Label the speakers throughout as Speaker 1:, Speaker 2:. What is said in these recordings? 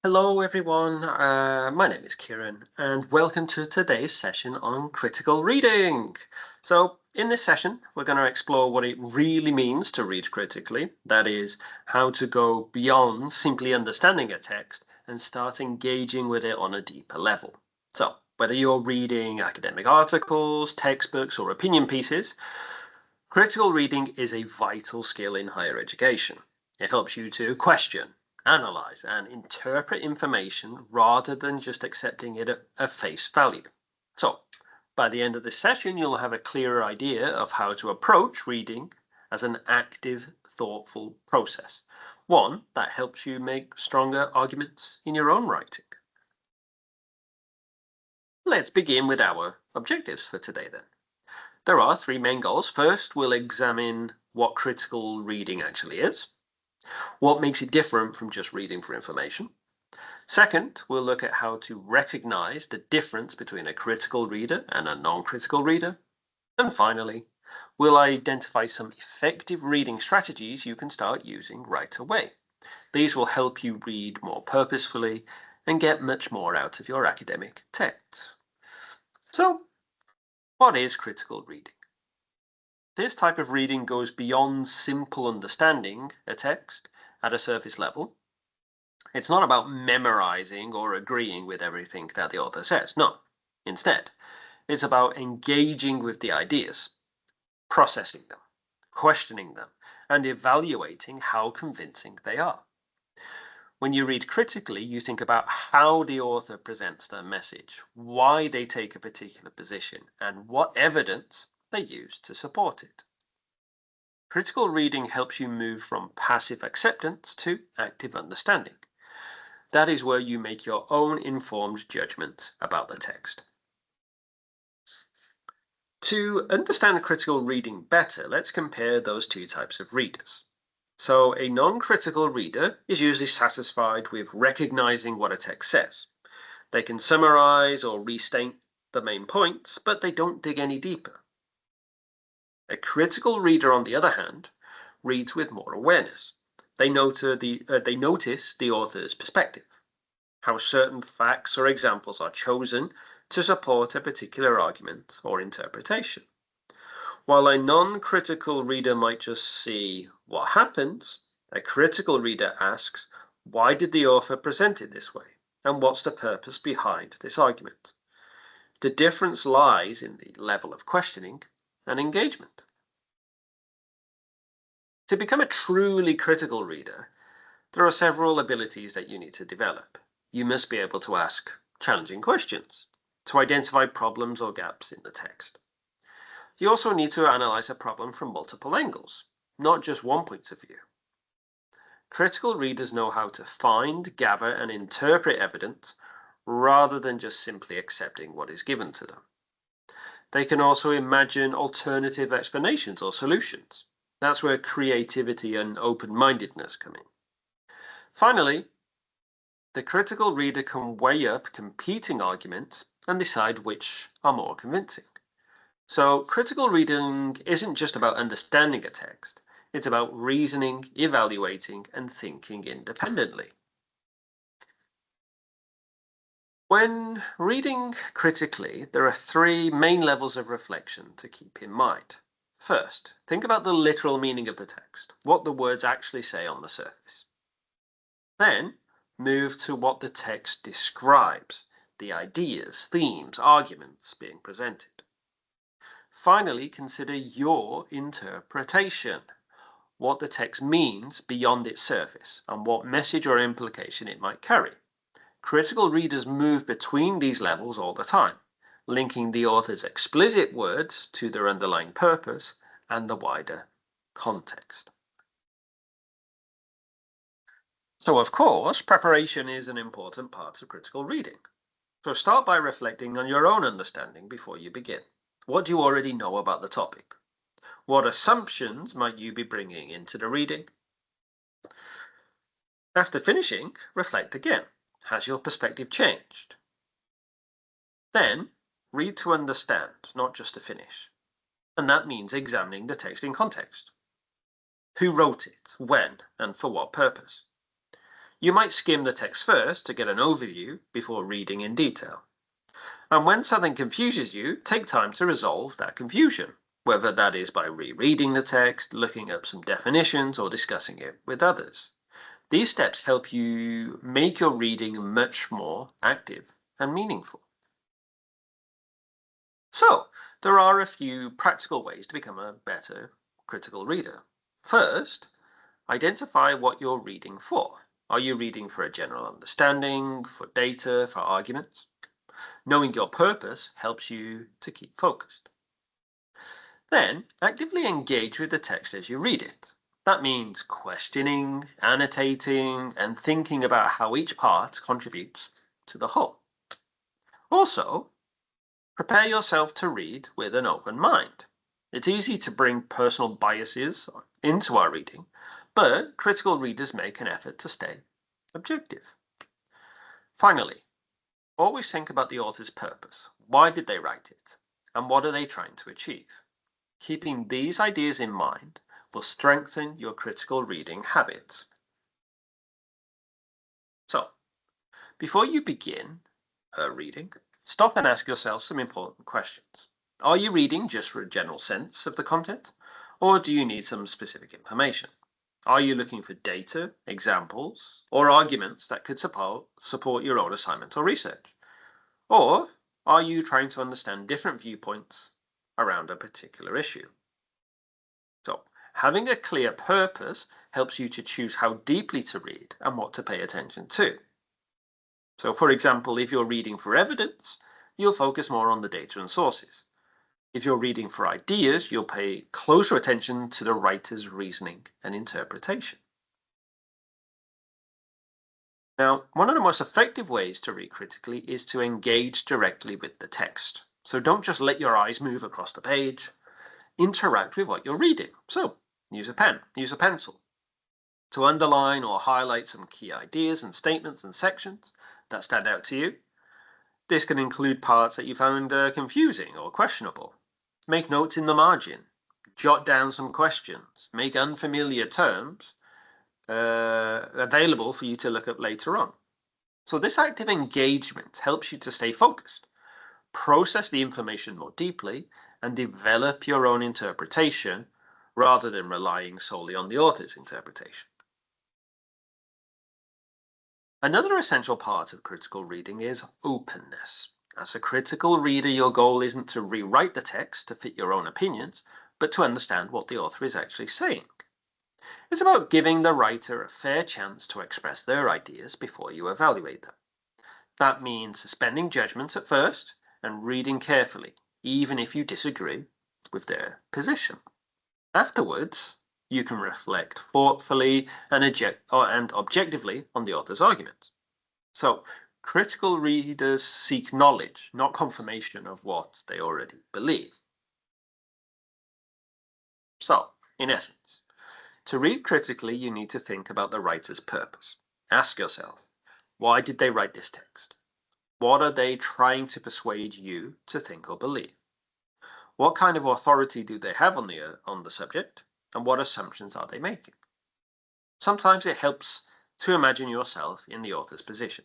Speaker 1: Hello, everyone. My name is Kieran, and welcome to today's session on critical reading. So, in this session, we're going to explore what it really means to read critically. That is, how to go beyond simply understanding a text and start engaging with it on a deeper level. So, whether you're reading academic articles, textbooks, or opinion pieces, critical reading is a vital skill in higher education. It helps you to question, analyze, and interpret information rather than just accepting it at face value. So, by the end of this session, you'll have a clearer idea of how to approach reading as an active, thoughtful process, one that helps you make stronger arguments in your own writing. Let's begin with our objectives for today then. There are three main goals. First, we'll examine what critical reading actually is, what makes it different from just reading for information. Second, we'll look at how to recognize the difference between a critical reader and a non-critical reader. And finally, we'll identify some effective reading strategies you can start using right away. These will help you read more purposefully and get much more out of your academic texts. So, what is critical reading? This type of reading goes beyond simple understanding a text at a surface level. It's not about memorizing or agreeing with everything that the author says. No. Instead, it's about engaging with the ideas, processing them, questioning them, and evaluating how convincing they are. When you read critically, you think about how the author presents their message, why they take a particular position, and what evidence they use to support it. Critical reading helps you move from passive acceptance to active understanding. That is where you make your own informed judgments about the text. To understand critical reading better, let's compare those two types of readers. So, a non-critical reader is usually satisfied with recognizing what a text says. They can summarize or restate the main points, but they don't dig any deeper. A critical reader, on the other hand, reads with more awareness. They notice the author's perspective, how certain facts or examples are chosen to support a particular argument or interpretation. While a non-critical reader might just see what happens, a critical reader asks, why did the author present it this way? And what's the purpose behind this argument? The difference lies in the level of questioning and engagement. To become a truly critical reader, there are several abilities that you need to develop. You must be able to ask challenging questions, to identify problems or gaps in the text. You also need to analyze a problem from multiple angles, not just one point of view. Critical readers know how to find, gather, and interpret evidence rather than just simply accepting what is given to them. They can also imagine alternative explanations or solutions. That's where creativity and open-mindedness come in. Finally, the critical reader can weigh up competing arguments and decide which are more convincing. So, critical reading isn't just about understanding a text, it's about reasoning, evaluating, and thinking independently. When reading critically, there are three main levels of reflection to keep in mind. First, think about the literal meaning of the text, what the words actually say on the surface. Then, move to what the text describes, the ideas, themes, arguments being presented. Finally, consider your interpretation, what the text means beyond its surface, and what message or implication it might carry. Critical readers move between these levels all the time, linking the author's explicit words to their underlying purpose and the wider context. So, of course, preparation is an important part of critical reading. So start by reflecting on your own understanding before you begin. What do you already know about the topic? What assumptions might you be bringing into the reading? After finishing, reflect again. Has your perspective changed? Then, read to understand, not just to finish. And that means examining the text in context. Who wrote it, when, and for what purpose? You might skim the text first to get an overview before reading in detail. And when something confuses you, take time to resolve that confusion, whether that is by rereading the text, looking up some definitions, or discussing it with others. These steps help you make your reading much more active and meaningful. So, there are a few practical ways to become a better critical reader. First, identify what you're reading for. Are you reading for a general understanding, for data, for arguments? Knowing your purpose helps you to keep focused. Then, actively engage with the text as you read it. That means questioning, annotating, and thinking about how each part contributes to the whole. Also, prepare yourself to read with an open mind. It's easy to bring personal biases into our reading, but critical readers make an effort to stay objective. Finally, always think about the author's purpose. Why did they write it? And what are they trying to achieve? Keeping these ideas in mind will strengthen your critical reading habits. So, before you begin reading, stop and ask yourself some important questions. Are you reading just for a general sense of the content, or do you need some specific information? Are you looking for data, examples, or arguments that could support your own assignment or research? Or are you trying to understand different viewpoints around a particular issue? So, having a clear purpose helps you to choose how deeply to read and what to pay attention to. So, for example, if you're reading for evidence, you'll focus more on the data and sources. If you're reading for ideas, you'll pay closer attention to the writer's reasoning and interpretation. Now, one of the most effective ways to read critically is to engage directly with the text. So don't just let your eyes move across the page. Interact with what you're reading. So use a pen, use a pencil to underline or highlight some key ideas and statements and sections that stand out to you. This can include parts that you found confusing or questionable. Make notes in the margin. Jot down some questions. Make unfamiliar terms available for you to look up later on. So this active engagement helps you to stay focused, process the information more deeply, and develop your own interpretation rather than relying solely on the author's interpretation. Another essential part of critical reading is openness. As a critical reader, your goal isn't to rewrite the text to fit your own opinions, but to understand what the author is actually saying. It's about giving the writer a fair chance to express their ideas before you evaluate them. That means suspending judgment at first and reading carefully, even if you disagree with their position. Afterwards, you can reflect thoughtfully and objectively on the author's arguments. So, critical readers seek knowledge, not confirmation of what they already believe. So, in essence, to read critically, you need to think about the writer's purpose. Ask yourself, why did they write this text? What are they trying to persuade you to think or believe? What kind of authority do they have on the subject, and what assumptions are they making? Sometimes it helps to imagine yourself in the author's position,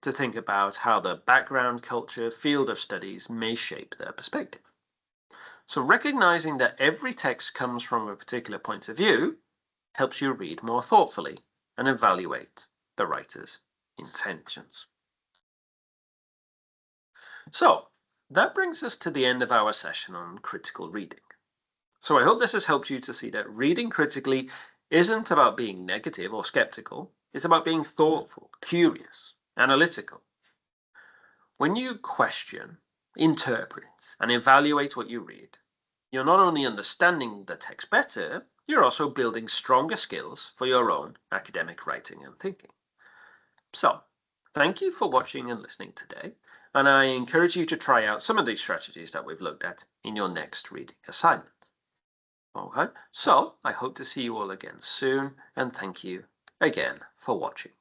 Speaker 1: to think about how the background, culture, field of studies may shape their perspective. So recognizing that every text comes from a particular point of view helps you read more thoughtfully and evaluate the writer's intentions. So, that brings us to the end of our session on critical reading. So I hope this has helped you to see that reading critically isn't about being negative or skeptical. It's about being thoughtful, curious, analytical. When you question, interpret, and evaluate what you read, you're not only understanding the text better, you're also building stronger skills for your own academic writing and thinking. So, thank you for watching and listening today, and I encourage you to try out some of these strategies that we've looked at in your next reading assignment. Okay, so I hope to see you all again soon, and thank you again for watching.